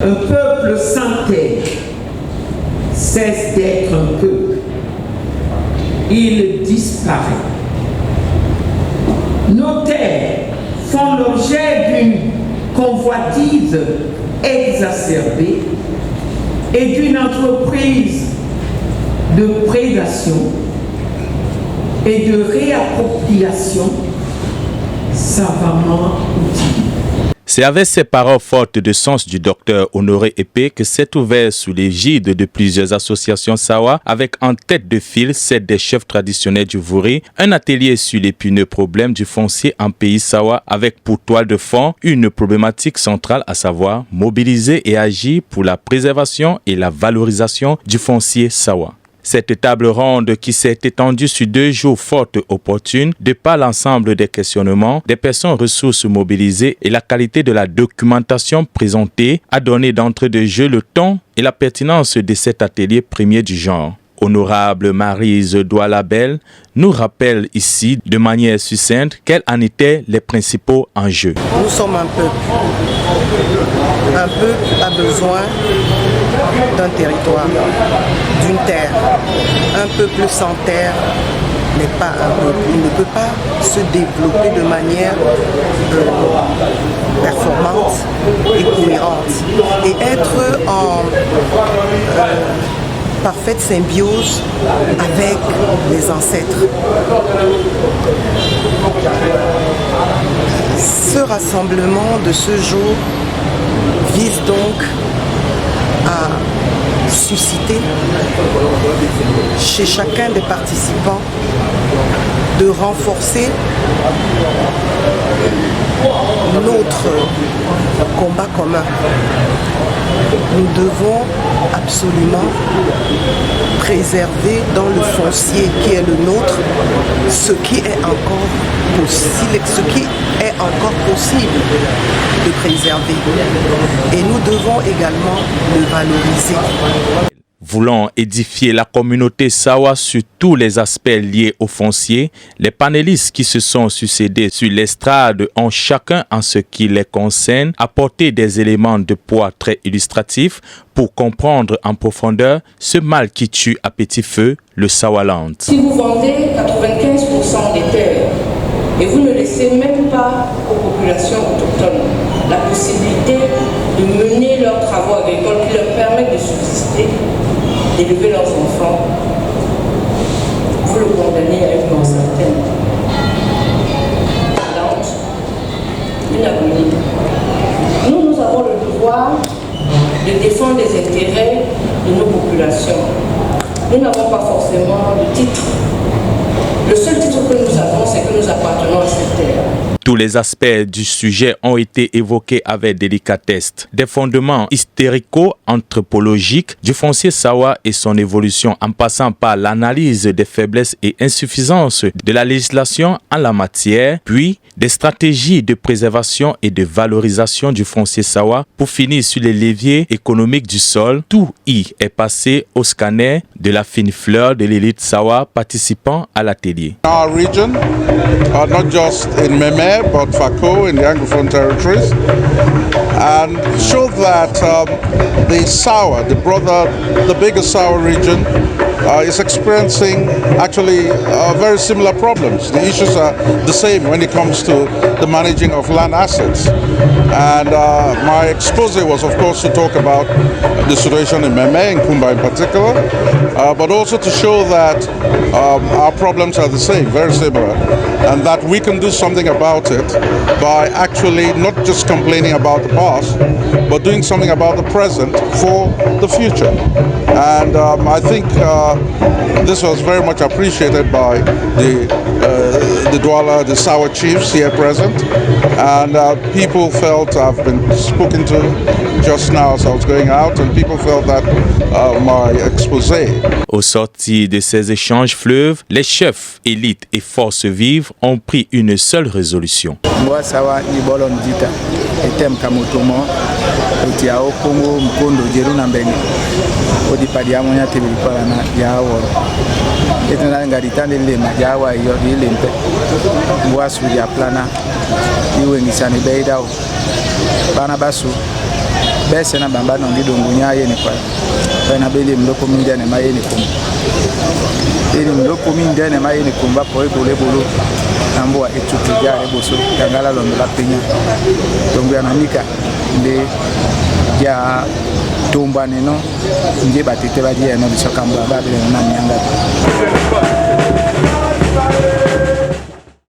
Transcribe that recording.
Un peuple sans terre cesse d'être un peuple. Il disparaît. Nos terres font l'objet d'une convoitise exacerbée et d'une entreprise de prédation et de réappropriation savamment utilisée. C'est avec ces paroles fortes de sens du docteur Honoré Épée que s'est ouvert sous l'égide de plusieurs associations Sawa avec en tête de file celle des chefs traditionnels du Vouri, un atelier sur l'épineux problème du foncier en pays Sawa avec pour toile de fond une problématique centrale, à savoir mobiliser et agir pour la préservation et la valorisation du foncier Sawa. Cette table ronde qui s'est étendue sur 2 jours forte opportune de par l'ensemble des questionnements, des personnes ressources mobilisées et la qualité de la documentation présentée a donné d'entrée de jeu le ton et la pertinence de cet atelier premier du genre. Honorable Maryse Doualabel nous rappelle ici de manière succincte quels en étaient les principaux enjeux. Nous sommes un peuple. Un peuple a besoin d'un territoire, d'une terre. Un peuple sans terre n'est pas un peuple. Il ne peut pas se développer de manière performante et cohérente et être en parfaite symbiose avec les ancêtres. Ce rassemblement de ce jour vise donc à susciter chez chacun des participants de renforcer notre combat commun. Nous devons absolument préserver dans le foncier qui est le nôtre ce qui est encore possible de préserver. Et nous devons également le valoriser. Voulant édifier la communauté Sawa sur tous les aspects liés au foncier, les panélistes qui se sont succédés sur l'estrade ont chacun en ce qui les concerne apporté des éléments de poids très illustratifs pour comprendre en profondeur ce mal qui tue à petit feu le Sawaland. Si vous vendez 95% des terres et vous ne laissez même pas aux populations autochtones la possibilité de mener leurs travaux agricoles qui leur permettent de subsister, d'élever leurs enfants, vous le condamnez à une mort certaine. Une agonie. Nous avons le devoir de défendre les intérêts de nos populations. Nous n'avons pas forcément de titre. Le seul titre que nous avons, c'est que nous appartenons à cette terre. Tous les aspects du sujet ont été évoqués avec délicatesse. Des fondements hystérico-anthropologiques du foncier Sawa et son évolution en passant par l'analyse des faiblesses et insuffisances de la législation en la matière, puis des stratégies de préservation et de valorisation du foncier Sawa pour finir sur les leviers économiques du sol. Tout y est passé au scanner de la fine fleur de l'élite Sawa participant à l'atelier. Our region, not just in Meme, but Fako in the Anglophone territories, and show that the Sawa, the biggest Sawa region, is experiencing actually very similar problems. The issues are the same when it comes to the managing of land assets. And my expose was, of course, to talk about the situation in Meme, in Kumba in particular, but also to show that our problems are the same, very similar, and that we can do something about it by actually not just complaining about the past, but doing something about the present for the future. And I think this was very much appreciated by the Douala, the Sawa chiefs here present, and people felt, I've been spoken to just now as I was going out, and people felt that my exposé. Au sortir de ces échanges fleuves, les chefs, élites et forces vives ont pris une seule résolution. Moi Sawa ni bolon dita etem kamutomo utia okongo mkondo jeruna mbeni odi padiamo nya tebili para na yawo etena ngaritande lema yawa yo lempe mwasu ya plana iwe ngisani beidao bana basu bese na bamba no ndidongo nya ye ne kwa na bele mloko minda ne maye ne kum ele mloko minda ne maye ne kumba po e bole bolo ambo a etutu jare boso tangala lo la pinya donc ya nanika nde ya tumba neno nje batete ba dia no bisokamba ba bele na nyanga